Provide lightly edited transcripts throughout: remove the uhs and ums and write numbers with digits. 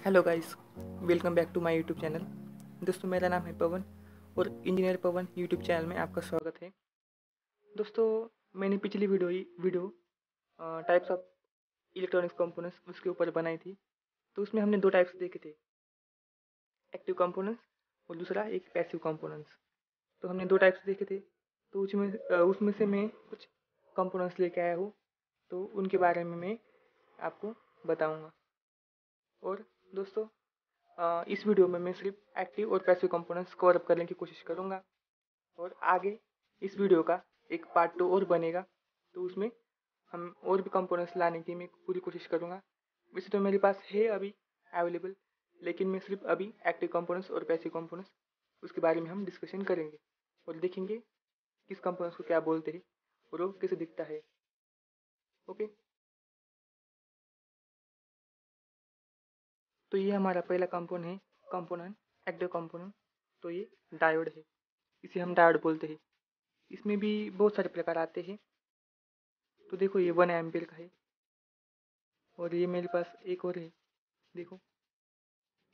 Hello guys, welcome back to my YouTube channel. दोस्तों, मेरा नाम है पवन और इंजीनियर पवन यूट्यूब चैनल में आपका स्वागत है। दोस्तों, मैंने पिछली video types of electronics components उसके ऊपर बनाई थी। तो उसमें हमने दो टाइप्स देखे थे, एक्टिव कंपोनेंट्स और दूसरा एक पैसिव कंपोनेंट्स। तो हमने दो टाइप्स देखे थे। तो उसमें से मैं कुछ कंपोनेंट्स लेके आया हूँ, तो उनके बारे में मैं आपको बताऊँगा। और दोस्तों, इस वीडियो में मैं सिर्फ एक्टिव और पैसिव कंपोनेंट्स कवर अप करने की कोशिश करूंगा और आगे इस वीडियो का एक पार्ट 2 और बनेगा, तो उसमें हम और भी कंपोनेंट्स लाने की मैं पूरी कोशिश करूंगा। वैसे तो मेरे पास है अभी अवेलेबल, लेकिन मैं सिर्फ अभी एक्टिव कंपोनेंट्स और पैसिव कंपोनेंट्स उसके बारे में हम डिस्कशन करेंगे और देखेंगे किस कंपोनेंट्स को क्या बोलते हैं और वो कैसे दिखता है। ओके, तो ये हमारा पहला कंपोनेंट एक्टिव कंपोनेंट। तो ये डायोड है, इसे हम डायोड बोलते हैं। इसमें भी बहुत सारे प्रकार आते हैं। तो देखो, ये 1 एम्पियर का है और ये मेरे पास एक और है। देखो,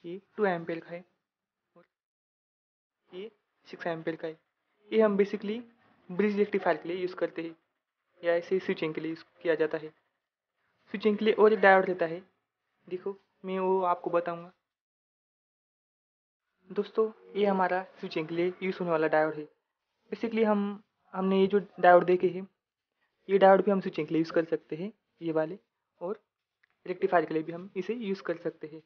ये 2 एम्पियर का है और ये 6 एम्पियर का है। ये हम बेसिकली ब्रिज रेक्टिफायर के लिए यूज़ करते हैं या ऐसे स्विचिंग के लिए यूज़ किया जाता है। स्विचिंग के लिए और एक डायोड रहता है, देखो मैं वो आपको बताऊंगा। दोस्तों, ये हमारा स्विचिंग के लिए यूज़ होने वाला डायोड है। बेसिकली हमने ये जो डायोड देखे हैं, ये डायोड भी हम स्विचिंग के लिए यूज़ कर सकते हैं, ये वाले, और रेक्टिफायर के लिए भी हम इसे यूज़ कर सकते हैं।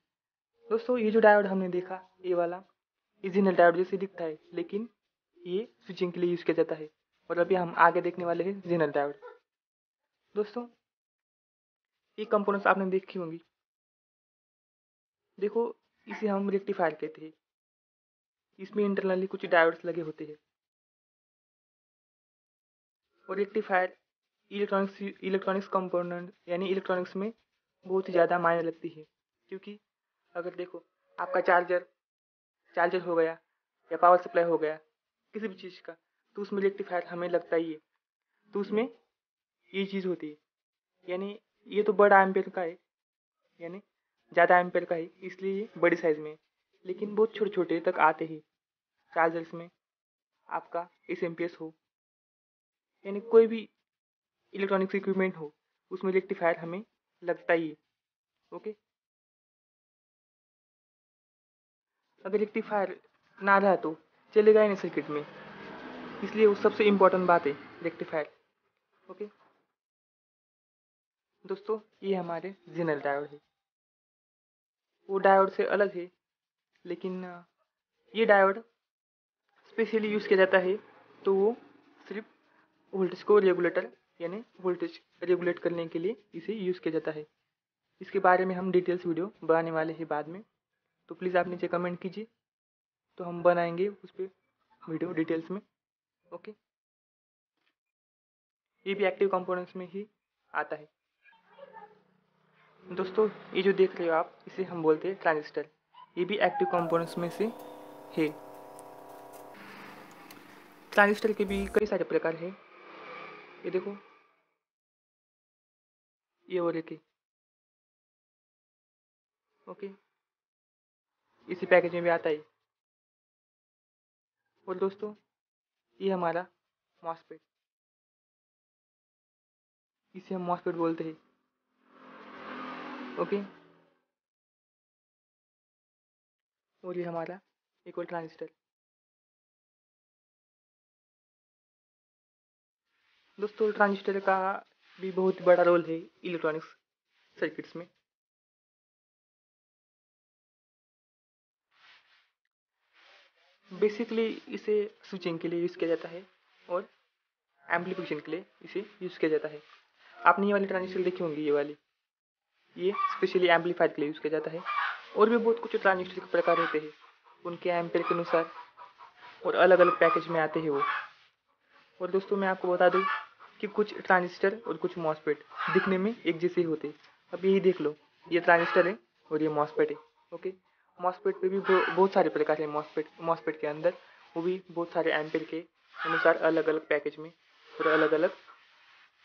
दोस्तों, ये जो डायोड हमने देखा, ये वाला ओरिजिनल डायोड जैसे दिखता है, लेकिन ये स्विचिंग के लिए यूज़ किया जाता है। और अभी हम आगे देखने वाले हैं ओरिजिनल डायोड। दोस्तों, ये कंपोनेंट्स आपने देखी होंगी। देखो, इसे हम रेक्टिफायर कहते हैं। इसमें इंटरनली कुछ डायोड्स लगे होते हैं और रेक्टिफायर इलेक्ट्रॉनिक्स कंपोनेंट यानी इलेक्ट्रॉनिक्स में बहुत ही ज़्यादा मायने लगती है। क्योंकि अगर देखो, आपका चार्जर हो गया या पावर सप्लाई हो गया किसी भी चीज़ का, तो उसमें रेक्टिफायर हमें लगता ही है। तो उसमें ये चीज़ होती है, यानी ये तो बड़ा एम्पेयर का है, यानी ज़्यादा एम्पेयर का है, इसलिए ये बड़ी साइज़ में है। लेकिन बहुत छोटे छोटे तक आते हैं चार्जर्स में। आपका एसएमपीएस हो, यानी कोई भी इलेक्ट्रॉनिक्स इक्विपमेंट हो, उसमें रेक्टिफायर हमें लगता ही है। ओके, अगर रेक्टिफायर ना रहा तो चलेगा ही नहीं सर्किट में, इसलिए वो सबसे इम्पोर्टेंट बात है, रेक्टिफायर। ओके दोस्तों, ये हमारे जिनल डायोड है। वो डायोड से अलग है, लेकिन ये डायोड स्पेशली यूज़ किया जाता है, तो वो सिर्फ वोल्टेज को रेगुलेटर यानी वोल्टेज रेगुलेट करने के लिए इसे यूज़ किया जाता है। इसके बारे में हम डिटेल्स वीडियो बनाने वाले हैं बाद में, तो प्लीज़ आप नीचे कमेंट कीजिए, तो हम बनाएंगे उस पर वीडियो डिटेल्स में। ओके, ये भी एक्टिव कंपोनेंट्स में ही आता है। दोस्तों, ये जो देख रहे हो आप, इसे हम बोलते हैं ट्रांजिस्टर। ये भी एक्टिव कंपोनेंट्स में से है। ट्रांजिस्टर के भी कई सारे प्रकार हैं। ये देखो, ये और एक है। ओके, इसी पैकेज में भी आता है। और दोस्तों, ये हमारा मॉसफेट, इसे हम मॉसफेट बोलते हैं। ओके, और ये हमारा एक और ट्रांजिस्टर। दोस्तों, ट्रांजिस्टर का भी बहुत बड़ा रोल है इलेक्ट्रॉनिक्स सर्किट्स में। बेसिकली इसे स्विचिंग के लिए यूज़ किया जाता है और एम्पलीफिकेशन के लिए इसे यूज़ किया जाता है। आपने ये वाली ट्रांजिस्टर देखी होंगी, ये वाली, ये स्पेशली एम्पलीफायर के लिए यूज़ किया जाता है। और भी बहुत कुछ ट्रांजिस्टर के प्रकार होते हैं, उनके एम्पेयर के अनुसार और अलग अलग पैकेज में आते हैं वो। और दोस्तों, मैं आपको बता दूं कि कुछ ट्रांजिस्टर और कुछ मॉसफेट दिखने में एक जैसे ही होते हैं। अब यही देख लो, ये ट्रांजिस्टर है और ये मॉसफेट है। ओके, मॉसफेट पे भी बहुत सारे प्रकार है। मॉसफेट के अंदर वो भी बहुत सारे एम्पेयर के अनुसार अलग अलग पैकेज में और अलग अलग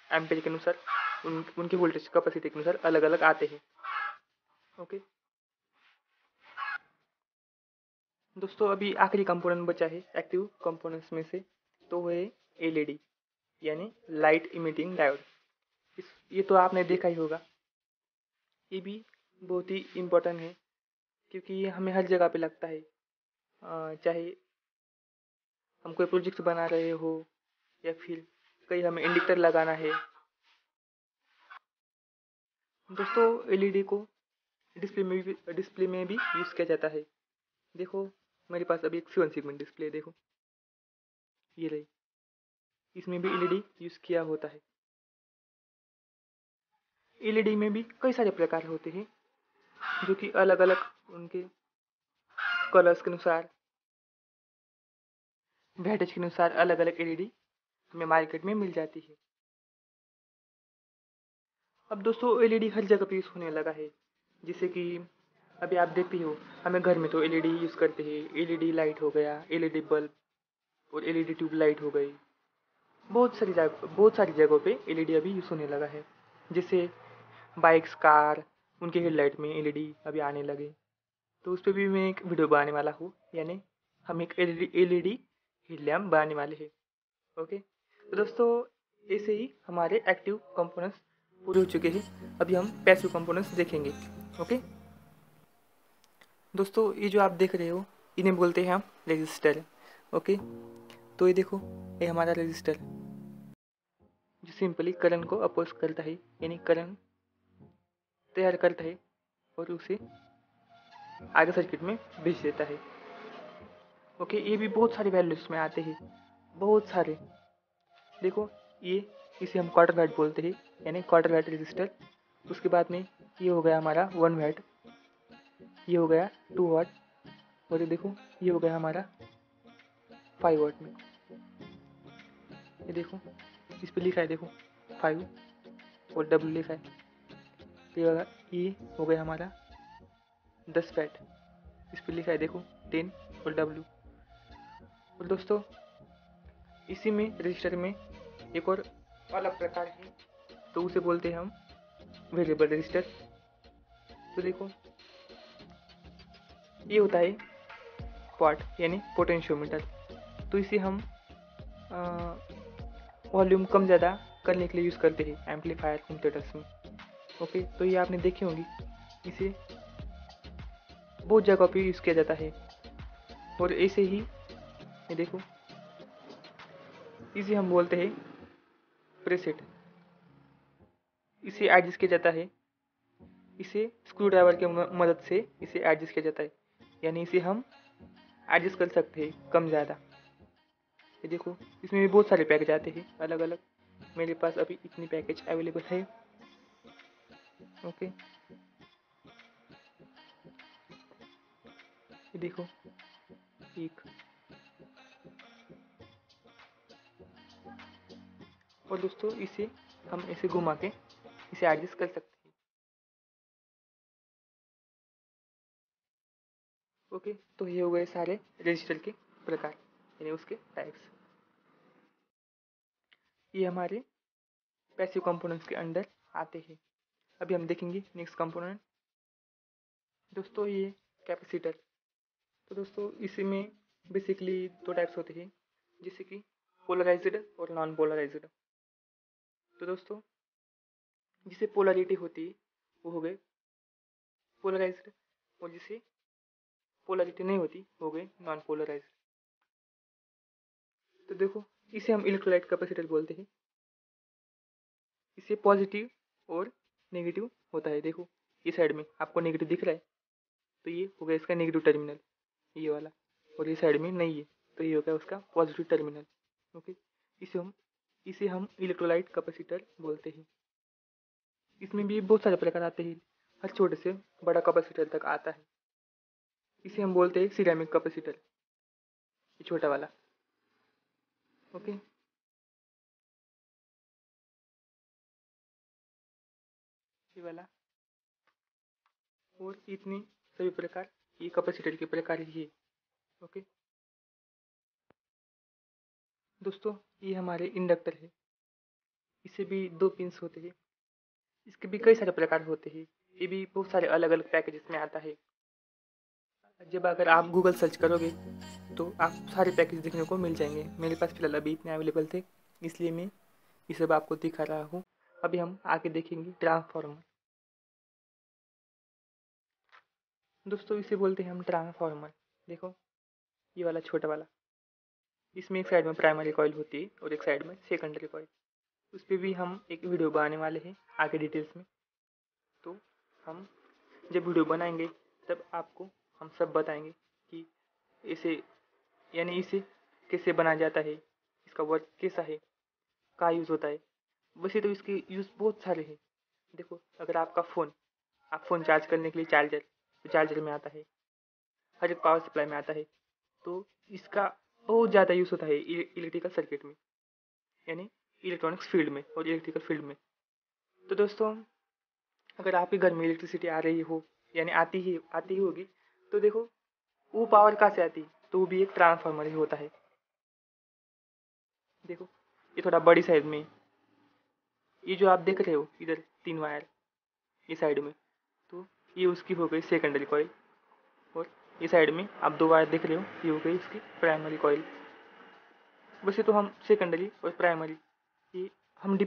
एम्पेयर के अनुसार उनके वोल्टेज कैपेसिटी के अनुसार अलग अलग आते हैं। ओके, दोस्तों अभी आखिरी कंपोनेंट बचा है एक्टिव कंपोनेंट्स में से, तो वो है एलईडी यानी लाइट इमिटिंग डायोड। ये तो आपने देखा ही होगा। ये भी बहुत ही इम्पोर्टेंट है क्योंकि ये हमें हर जगह पे लगता है। चाहे हम कोई प्रोजेक्ट बना रहे हो या फिर कहीं हमें इंडिकेटर लगाना है। दोस्तों एलईडी को डिस्प्ले में भी यूज़ किया जाता है। देखो मेरे पास अभी एक 7 सेगमेंट डिस्प्ले देखो, ये रही। इसमें भी एलईडी यूज़ किया होता है। एलईडी में भी कई सारे प्रकार होते हैं जो कि अलग अलग उनके कलर्स के अनुसार, वैटेज के अनुसार अलग अलग एलईडी हमें मार्केट में मिल जाती है। अब दोस्तों एलईडी हर जगह पे यूज़ होने लगा है। जैसे कि अभी आप देखते हो हमें घर में तो एलईडी यूज़ करते हैं। एलईडी लाइट हो गया, एलईडी बल्ब और एलईडी ट्यूब लाइट हो गई। बहुत सारी जगहों पे एलईडी अभी यूज़ होने लगा है। जैसे बाइक्स, कार, उनके हेडलाइट में एलईडी अभी आने लगे। तो उस पर भी मैं एक वीडियो बनाने वाला हूँ, यानी हम एक एलईडी हेडलैम्प बनाने वाले हैं। ओके, तो दोस्तों ऐसे ही हमारे एक्टिव कंपोनेंट्स पूरे हो चुके हैं। अभी हम पैसिव कंपोनेंट्स देखेंगे। ओके दोस्तों, ये जो आप देख रहे हो इन्हें बोलते हैं हम रेजिस्टर। ओके, तो ये देखो, ये हमारा रेजिस्टर जो सिंपली करंट को अपोज करता है, यानी करंट तैयार करता है और उसे आगे सर्किट में भेज देता है। ओके, ये भी बहुत सारे वैल्यूज में आते हैं, बहुत सारे। देखो इसे हम क्वार्टर वैट बोलते हैं, यानी क्वार्टर वैट रेजिस्टर। उसके बाद में ये हो गया हमारा 1 वैट, ये हो गया 2 वाट, और ये देखो ये हो गया हमारा 5 वाट में। ये देखो इस पर लिखा है, देखो 5 और डब्ल्यू लिखा है। ये हो गया हमारा 10 वैट, इस पर लिखा है देखो 10 और डब्ल्यू। और दोस्तों इसी में रजिस्टर में एक और अलग प्रकार है, तो उसे बोलते हैं हम वेरिएबल रजिस्टर। तो देखो ये होता है पॉट यानी पोटेंशियोमीटर। तो इसे हम वॉल्यूम कम ज़्यादा करने के लिए यूज़ करते हैं एम्पलीफायर कंप्यूटर्स में। ओके, तो ये आपने देखी होंगी, इसे बहुत जगह पे यूज़ किया जाता है। और ऐसे ही ये देखो, इसे हम बोलते हैं प्रेसेट। इसे एडजस्ट किया जाता है, इसे स्क्रू ड्राइवर की मदद से इसे एडजस्ट किया जाता है, यानी इसे हम एडजस्ट कर सकते हैं कम ज़्यादा। ये देखो इसमें भी बहुत सारे पैकेज आते हैं अलग अलग। मेरे पास अभी इतनी पैकेज अवेलेबल है। ओके, ये देखो एक, और दोस्तों इसे हम ऐसे घुमा के इसे एडजस्ट कर सकते हैं। ओके, तो ये हो गए सारे रजिस्टर के प्रकार, यानी उसके टाइप्स। ये हमारे पैसिव कंपोनेंट्स के अंदर आते हैं। अभी हम देखेंगे नेक्स्ट कंपोनेंट। दोस्तों ये कैपेसिटर। तो दोस्तों इसमें बेसिकली 2 टाइप्स होते हैं, जैसे कि पोलराइज्ड और नॉन पोलराइज्ड। तो दोस्तों जिसे पोलरिटी होती है वो हो गए पोलराइज्ड, और जिसे पोलरिटी नहीं होती वो हो गए नॉन पोलराइज्ड। तो देखो इसे हम इलेक्ट्रोलाइट कैपेसिटर बोलते हैं। इसे पॉजिटिव और नेगेटिव होता है। देखो इस साइड में आपको नेगेटिव दिख रहा है, तो ये हो गया इसका नेगेटिव टर्मिनल, ये वाला। और ये साइड में नहीं है, तो ये हो गया उसका पॉजिटिव टर्मिनल। ओके, इसे हम इलेक्ट्रोलाइट कैपेसिटर बोलते हैं। इसमें भी बहुत सारे प्रकार आते हैं, हर छोटे से बड़ा कैपेसिटर तक आता है। इसे हम बोलते हैं सिरेमिक कैपेसिटर, ये छोटा वाला। ओके, ये वाला। और इतने सभी प्रकार ये कैपेसिटर के प्रकार ही है। ओके दोस्तों, ये हमारे इंडक्टर है। इसे भी 2 पिंस होते हैं। इसके भी कई सारे प्रकार होते हैं। ये भी बहुत सारे अलग अलग पैकेजेस में आता है। जब अगर आप गूगल सर्च करोगे तो आप सारे पैकेज देखने को मिल जाएंगे। मेरे पास फिलहाल अभी इतने अवेलेबल थे, इसलिए मैं ये सब आपको दिखा रहा हूँ। अभी हम आगे देखेंगे ट्रांसफॉर्मर। दोस्तों इसे बोलते हैं हम ट्रांसफॉर्मर। देखो ये वाला छोटा वाला, इसमें एक साइड में प्राइमरी कॉइल होती है और एक साइड में सेकेंडरी कॉइल। उस पर भी हम एक वीडियो बनाने वाले हैं आगे डिटेल्स में। तो हम जब वीडियो बनाएंगे तब आपको हम सब बताएंगे कि इसे इसे कैसे बनाया जाता है, इसका वर्क कैसा है, कहाँ यूज़ होता है। वैसे तो इसके यूज़ बहुत सारे हैं। देखो अगर आपका आप फ़ोन चार्ज करने के लिए चार्जर में आता है, हर एक पावर सप्लाई में आता है। तो इसका बहुत ज़्यादा यूज़ होता है इलेक्ट्रिकल सर्किट में, यानी इलेक्ट्रॉनिक्स फील्ड में और इलेक्ट्रिकल फील्ड में। तो दोस्तों अगर आपके घर में इलेक्ट्रिसिटी आ रही हो, यानी आती ही होगी, तो देखो वो पावर कहाँ से आती है, तो वो भी एक ट्रांसफार्मर ही होता है। देखो ये थोड़ा बड़ी साइज में, ये जो आप देख रहे हो इधर 3 वायर ये साइड में, तो ये उसकी हो गई सेकेंडरी कॉइल। और ये साइड में आप 2 वायर देख रहे हो, ये हो गई इसकी प्राइमरी कॉइल। वैसे तो हम सेकेंडरी और प्राइमरी ये हम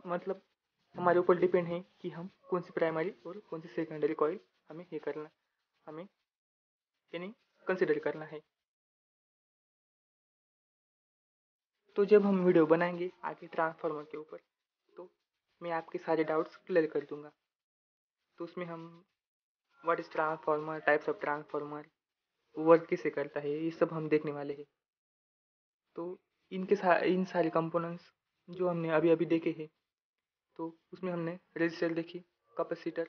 मतलब हमारे ऊपर डिपेंड है कि हम कौन सी प्राइमरी और कौन सी सेकेंडरी कॉइल हमें यानी कंसिडर करना है। तो जब हम वीडियो बनाएंगे आगे ट्रांसफार्मर के ऊपर, तो मैं आपके सारे डाउट्स क्लियर कर दूंगा। तो उसमें हम what is transformer, types of transformer, work कैसे करता है, ये सब हम देखने वाले हैं। तो इन सारे कंपोनेंट्स जो हमने अभी अभी देखे हैं, तो उसमें हमने रेजिस्टर देखी, कैपेसिटर,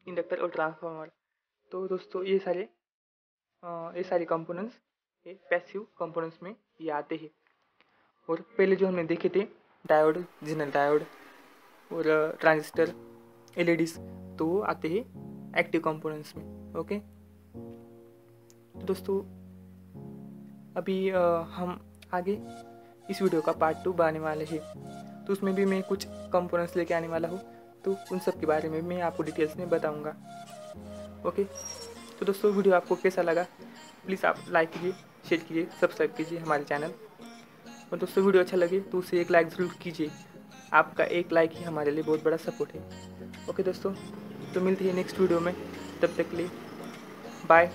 इंडक्टर और ट्रांसफार्मर। तो दोस्तों ये सारे कंपोनेंट्स ये पैसिव कंपोनेंट्स में ये आते हैं। और पहले जो हमने देखे थे डायोड, जिनल डायोड और ट्रांजिस्टर, एलईडीज, तो वो आते हैं एक्टिव कंपोनेंट्स में। ओके तो दोस्तों अभी हम आगे इस वीडियो का पार्ट 2 बनाने वाले हैं। तो उसमें भी मैं कुछ कंपोनेंट्स लेके आने वाला हूँ, तो उन सब के बारे में मैं आपको डिटेल्स में बताऊँगा। ओके तो दोस्तों वीडियो आपको कैसा लगा प्लीज़ आप लाइक कीजिए, शेयर कीजिए, सब्सक्राइब कीजिए हमारे चैनल। और दोस्तों वीडियो अच्छा लगे तो उसे एक लाइक ज़रूर कीजिए। आपका एक लाइक ही हमारे लिए बहुत बड़ा सपोर्ट है। ओके दोस्तों तो मिलते हैं नेक्स्ट वीडियो में, तब तक के लिए bye,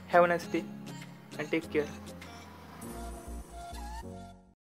have a nice day and take care.